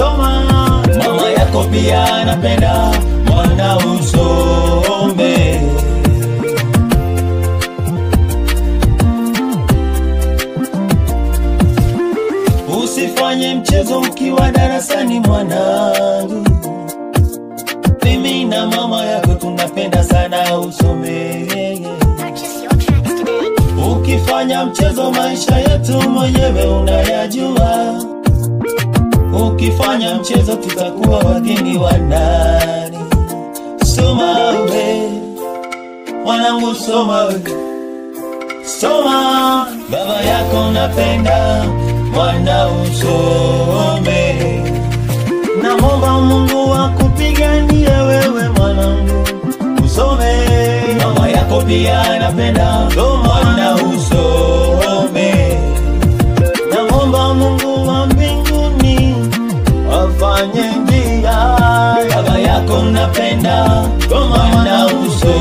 soma. Mama yako pia anapenda mwana usome. Usifanye mchezo ukiwa darasani mwanangu. Mimi na mama yako tunapenda sana usome. Ukifanya mchezo maisha yetu mwenyewe unayajua. Ukifanya mchezo tutakuwa wageni wa nani? Soma we, mwanangu soma we. Soma, baba yako napenda mwana usome. Naomba Mungu akupiganie wewe mwanangu usome. Mama yako pia anapenda mwana usome. Naomba Mungu wa mbinguni afanye njia. Baba yako napenda mwana usome.